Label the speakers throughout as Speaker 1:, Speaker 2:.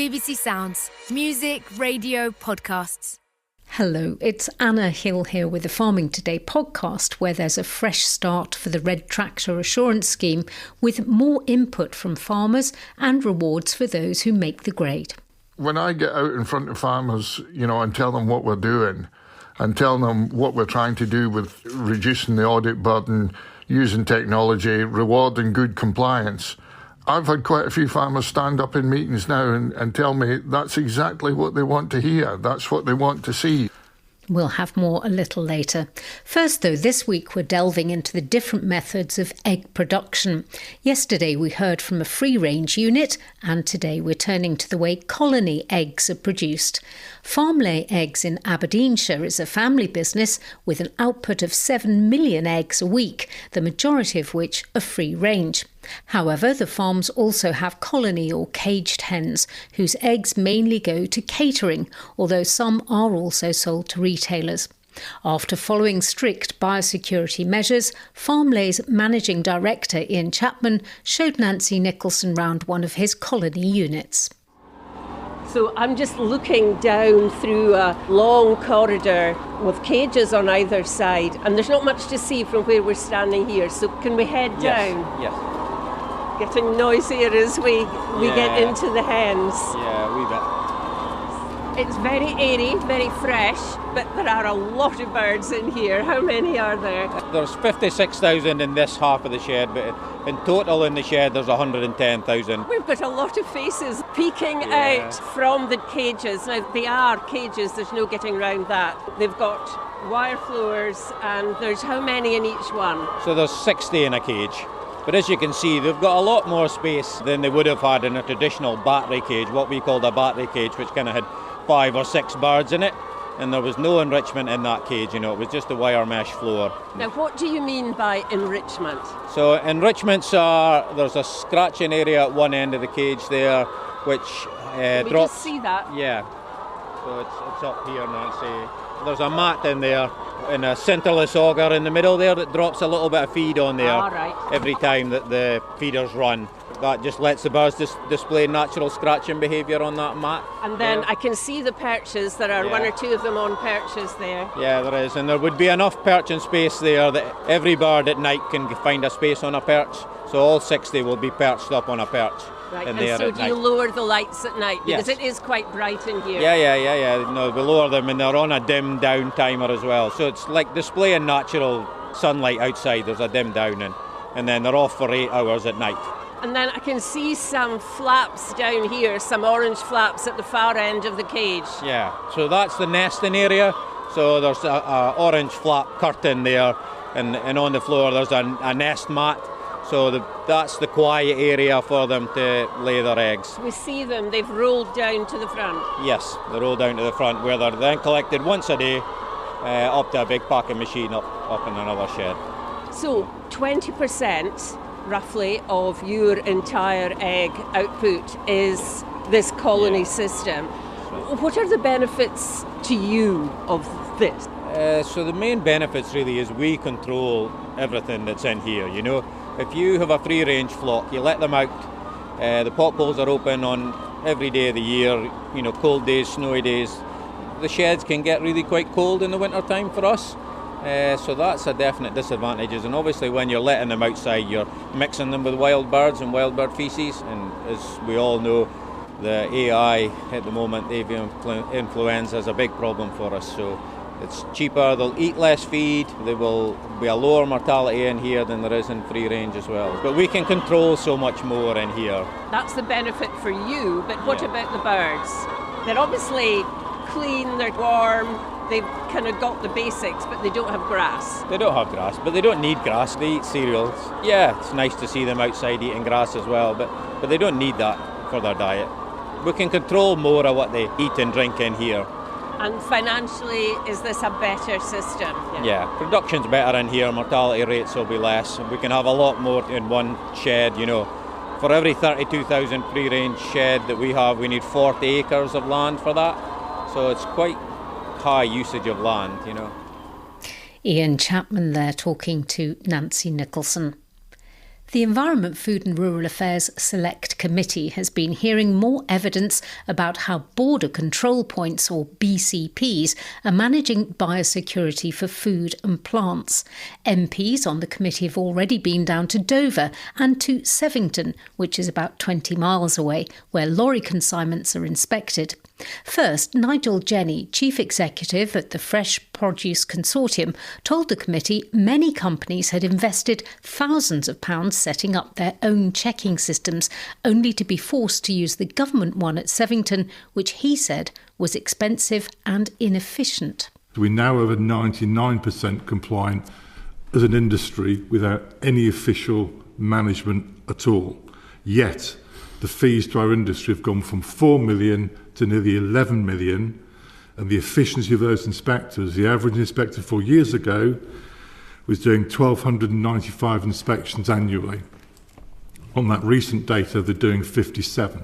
Speaker 1: BBC Sounds. Music, radio, podcasts.
Speaker 2: Hello, it's Anna Hill here with the Farming Today podcast, where there's a fresh start for the Red Tractor Assurance Scheme with more input from farmers and rewards for those who make the grade.
Speaker 3: When I get out in front of farmers, and tell them what we're doing and tell them what we're trying to do with reducing the audit burden, using technology, rewarding good compliance, I've had quite a few farmers stand up in meetings now and tell me that's exactly what they want to hear. That's what they want to see.
Speaker 2: We'll have more a little later. First, though, this week we're delving into the different methods of egg production. Yesterday we heard from a free-range unit, and today we're turning to the way colony eggs are produced. Farmlay Eggs in Aberdeenshire is a family business with an output of 7 million eggs a week, the majority of which are free-range. However, the farms also have colony or caged hens, whose eggs mainly go to catering, although some are also sold to retailers. After following strict biosecurity measures, Farmlay's managing director Ian Chapman showed Nancy Nicholson round one of his colony units.
Speaker 4: So I'm just looking down through a long corridor with cages on either side, and there's not much to see from where we're standing here, so can we head down?
Speaker 5: Yes.
Speaker 4: Getting noisier as we get into the hens.
Speaker 5: Yeah, a wee bit.
Speaker 4: It's very airy, very fresh, but there are a lot of birds in here. How many are there?
Speaker 5: There's 56,000 in this half of the shed, but in total in the shed there's 110,000.
Speaker 4: We've got a lot of faces peeking out from the cages. Now, they are cages, there's no getting around that. They've got wire floors, and there's how many in each one?
Speaker 5: So there's 60 in a cage. But as you can see, they've got a lot more space than they would have had in a traditional battery cage, what we called a battery cage, which kind of had 5 or 6 birds in it. And there was no enrichment in that cage, it was just a wire mesh floor.
Speaker 4: Now, what do you mean by enrichment?
Speaker 5: So enrichments are, there's a scratching area at one end of the cage there, which
Speaker 4: Can we
Speaker 5: drops.
Speaker 4: just see that?
Speaker 5: Yeah. So it's up here, Nancy. There's a mat in there and a centerless auger in the middle there that drops a little bit of feed on there every time that the feeders run. That just lets the birds display natural scratching behaviour on that mat.
Speaker 4: And then I can see the perches. There are 1 or 2 of them on perches there.
Speaker 5: Yeah, there is. And there would be enough perching space there that every bird at night can find a space on a perch. So all 60 will be perched up on a perch.
Speaker 4: Right, and so do you lower the lights at night? Because it is quite bright in here.
Speaker 5: Yeah. No, we lower them and they're on a dim down timer as well. So it's like displaying natural sunlight outside. There's a dim down and then they're off for 8 hours at night.
Speaker 4: And then I can see some flaps down here, some orange flaps at the far end of the cage.
Speaker 5: Yeah, so that's the nesting area. So there's a orange flap curtain there and on the floor there's a nest mat. So that's the quiet area for them to lay their eggs.
Speaker 4: We see them, they've rolled down to the front.
Speaker 5: Yes, they roll down to the front where they're then collected once a day up to a big packing machine up in another shed.
Speaker 4: So 20% roughly of your entire egg output is this colony system. What are the benefits to you of this?
Speaker 5: So the main benefits really is we control everything that's in here, If you have a free-range flock, you let them out. The pot holes are open on every day of the year, cold days, snowy days. The sheds can get really quite cold in the winter time for us. So that's a definite disadvantage. And obviously when you're letting them outside, you're mixing them with wild birds and wild bird feces. And as we all know, the AI at the moment, avian influenza, is a big problem for us. So it's cheaper, they'll eat less feed, there will be a lower mortality in here than there is in free range as well. But we can control so much more in here.
Speaker 4: That's the benefit for you, but what about the birds? They're obviously clean, they're warm, they've kind of got the basics, but they don't have grass.
Speaker 5: They don't have grass, but they don't need grass, they eat cereals. Yeah, it's nice to see them outside eating grass as well, but they don't need that for their diet. We can control more of what they eat and drink in here.
Speaker 4: And financially, is this a better system?
Speaker 5: Yeah, production's better in here, mortality rates will be less. We can have a lot more in one shed, For every 32,000 free-range shed that we have, we need 40 acres of land for that. So it's quite high usage of land,
Speaker 2: Ian Chapman there talking to Nancy Nicholson. The Environment, Food and Rural Affairs Select Committee has been hearing more evidence about how border control points, or BCPs, are managing biosecurity for food and plants. MPs on the committee have already been down to Dover and to Sevington, which is about 20 miles away, where lorry consignments are inspected. First, Nigel Jenny, Chief Executive at the Fresh Produce Consortium, told the committee many companies had invested thousands of pounds setting up their own checking systems, only to be forced to use the government one at Sevington, which he said was expensive and inefficient.
Speaker 6: We now have a 99% compliant as an industry without any official management at all. Yet, the fees to our industry have gone from 4 million to nearly 11 million, and the efficiency of those inspectors, the average inspector 4 years ago was doing 1,295 inspections annually. On that recent data, they're doing 57.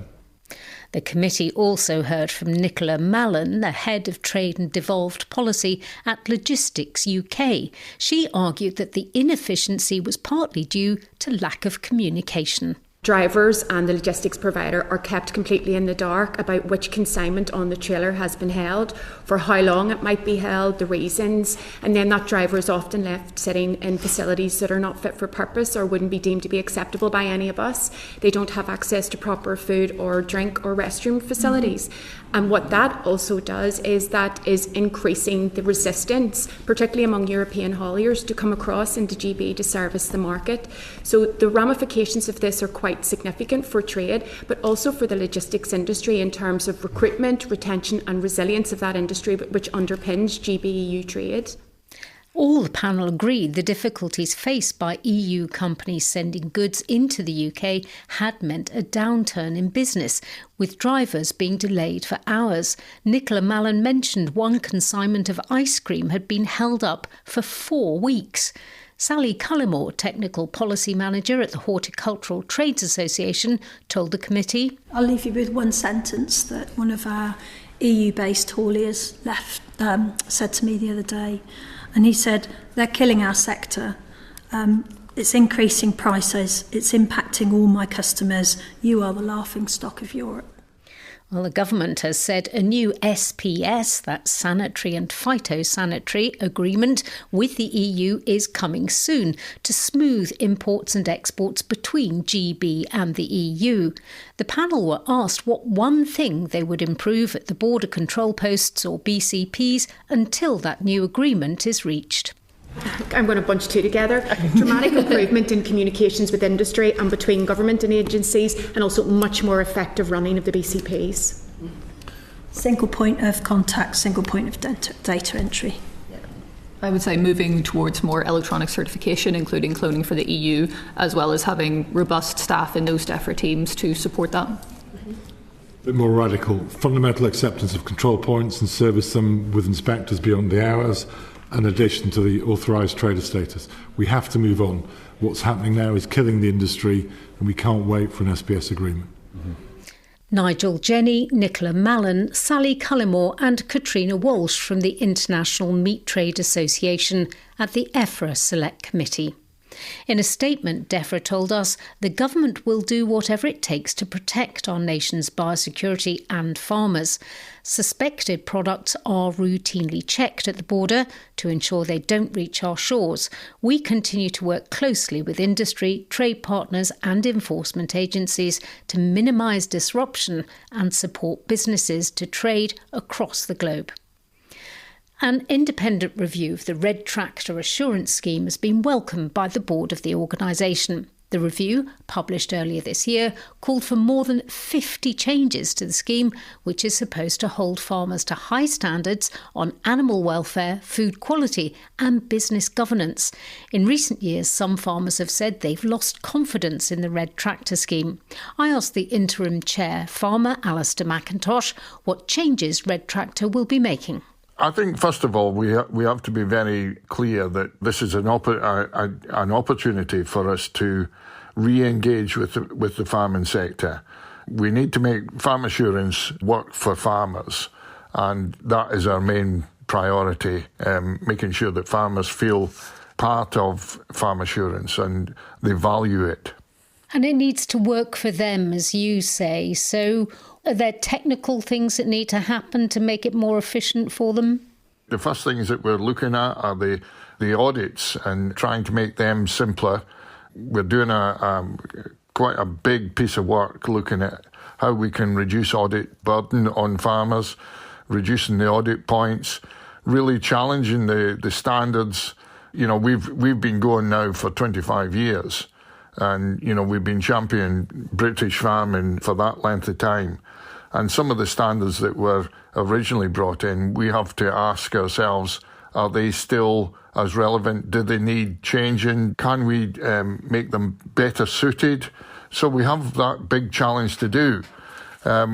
Speaker 2: The committee also heard from Nicola Mallon, the head of Trade and Devolved Policy at Logistics UK. She argued that the inefficiency was partly due to lack of communication.
Speaker 7: Drivers and the logistics provider are kept completely in the dark about which consignment on the trailer has been held, for how long it might be held, the reasons, and then that driver is often left sitting in facilities that are not fit for purpose or wouldn't be deemed to be acceptable by any of us. They don't have access to proper food or drink or restroom facilities. And what that also does is that is increasing the resistance, particularly among European hauliers, to come across into GB to service the market. So the ramifications of this are quite significant for trade, but also for the logistics industry in terms of recruitment, retention and resilience of that industry, which underpins GB-EU trade.
Speaker 2: All the panel agreed the difficulties faced by EU companies sending goods into the UK had meant a downturn in business, with drivers being delayed for hours. Nicola Mallon mentioned one consignment of ice cream had been held up for 4 weeks. Sally Cullimore, Technical Policy Manager at the Horticultural Trades Association, told the committee,
Speaker 8: "I'll leave you with one sentence that one of our EU-based hauliers said to me the other day. And he said, they're killing our sector. It's increasing prices. It's impacting all my customers. You are the laughingstock of Europe."
Speaker 2: Well, the government has said a new SPS, that's sanitary and phytosanitary agreement with the EU, is coming soon to smooth imports and exports between GB and the EU. The panel were asked what one thing they would improve at the border control posts, or BCPs, until that new agreement is reached.
Speaker 7: I'm going to bunch two together. Dramatic improvement in communications with industry and between government and agencies, and also much more effective running of the BCPs.
Speaker 8: Single point of contact, single point of data entry.
Speaker 9: I would say moving towards more electronic certification, including cloning for the EU, as well as having robust staff in those Efra teams to support that.
Speaker 6: A bit more radical, fundamental acceptance of control points and service them with inspectors beyond the hours, in addition to the authorised trader status. We have to move on. What's happening now is killing the industry, and we can't wait for an SPS agreement.
Speaker 2: Nigel Jenny, Nicola Mallon, Sally Cullimore and Katrina Walsh from the International Meat Trade Association at the Efra Select Committee. In a statement, DEFRA told us the government will do whatever it takes to protect our nation's biosecurity and farmers. Suspected products are routinely checked at the border to ensure they don't reach our shores. We continue to work closely with industry, trade partners and enforcement agencies to minimise disruption and support businesses to trade across the globe. An independent review of the Red Tractor Assurance Scheme has been welcomed by the board of the organisation. The review, published earlier this year, called for more than 50 changes to the scheme, which is supposed to hold farmers to high standards on animal welfare, food quality and business governance. In recent years, some farmers have said they've lost confidence in the Red Tractor Scheme. I asked the interim chair, farmer Alistair McIntosh, what changes Red Tractor will be making.
Speaker 3: I think, first of all, we have to be very clear that this is an opportunity for us to re-engage with the farming sector. We need to make farm assurance work for farmers, and that is our main priority, making sure that farmers feel part of farm assurance and they value it.
Speaker 2: And it needs to work for them, as you say. So are there technical things that need to happen to make it more efficient for them?
Speaker 3: The first things that we're looking at are the audits and trying to make them simpler. We're doing quite a big piece of work looking at how we can reduce audit burden on farmers, reducing the audit points, really challenging the standards. You know, we've been going now for 25 years. And, you know, we've been championing British farming for that length of time. And some of the standards that were originally brought in, we have to ask ourselves, are they still as relevant? Do they need changing? Can we make them better suited? So we have that big challenge to do.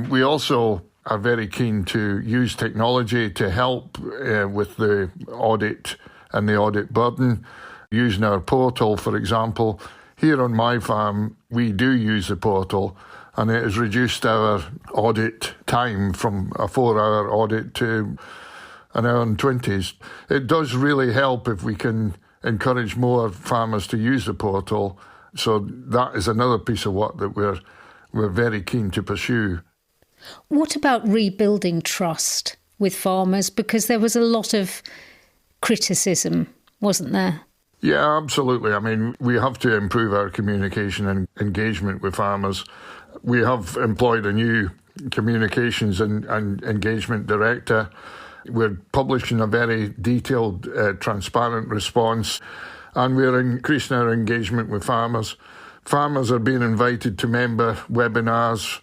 Speaker 3: We also are very keen to use technology to help with the audit and the audit burden, using our portal, for example. Here on my farm, we do use the portal, and it has reduced our audit time from a 4-hour audit to an hour and 20s. It does really help if we can encourage more farmers to use the portal. So that is another piece of work that we're very keen to pursue.
Speaker 2: What about rebuilding trust with farmers? Because there was a lot of criticism, wasn't there?
Speaker 3: Yeah, absolutely. I mean, we have to improve our communication and engagement with farmers. We have employed a new communications and engagement director. We're publishing a very detailed, transparent response, and we're increasing our engagement with farmers. Farmers are being invited to member webinars,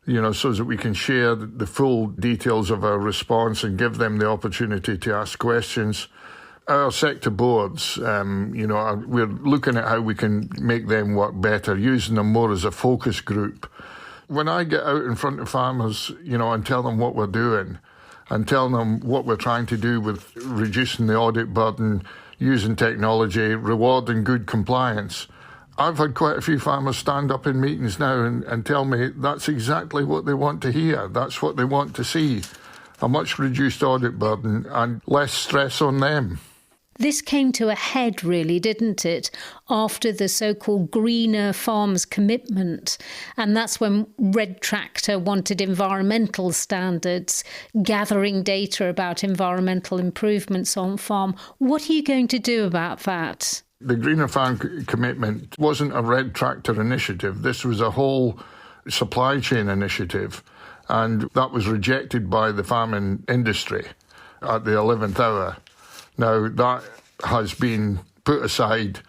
Speaker 3: you know, so that we can share the full details of our response and give them the opportunity to ask questions. Our sector boards, you know, we're looking at how we can make them work better, using them more as a focus group. When I get out in front of farmers, you know, and tell them what we're doing and tell them what we're trying to do with reducing the audit burden, using technology, rewarding good compliance, I've had quite a few farmers stand up in meetings now and tell me that's exactly what they want to hear. That's what they want to see. A much reduced audit burden and less stress on them.
Speaker 2: This came to a head, really, didn't it, after the so-called Greener Farms commitment. And that's when Red Tractor wanted environmental standards, gathering data about environmental improvements on farm. What are you going to do about that?
Speaker 3: The Greener Farm commitment wasn't a Red Tractor initiative. This was a whole supply chain initiative. And that was rejected by the farming industry at the 11th hour. Now, that has been put aside,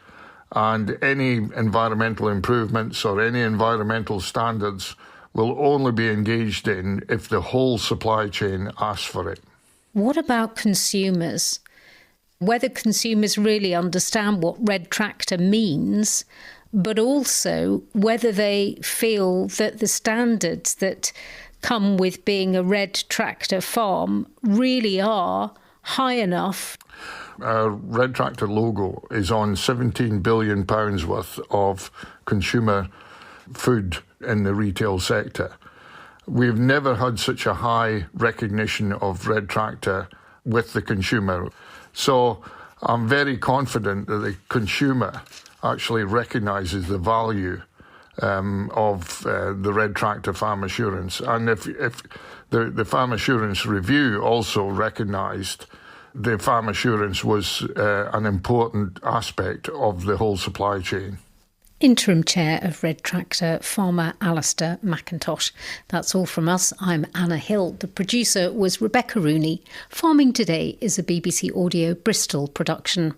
Speaker 3: and any environmental improvements or any environmental standards will only be engaged in if the whole supply chain asks for it.
Speaker 2: What about consumers? Whether consumers really understand what Red Tractor means, but also whether they feel that the standards that come with being a Red Tractor farm really are high enough.
Speaker 3: Our Red Tractor logo is on £17 billion worth of consumer food in the retail sector. We've never had such a high recognition of Red Tractor with the consumer. So I'm very confident that the consumer actually recognises the value of the Red Tractor Farm Assurance. And if the Farm Assurance Review also recognised the farm assurance was an important aspect of the whole supply chain.
Speaker 2: Interim Chair of Red Tractor, Farmer Alistair McIntosh. That's all from us. I'm Anna Hill. The producer was Rebecca Rooney. Farming Today is a BBC Audio Bristol production.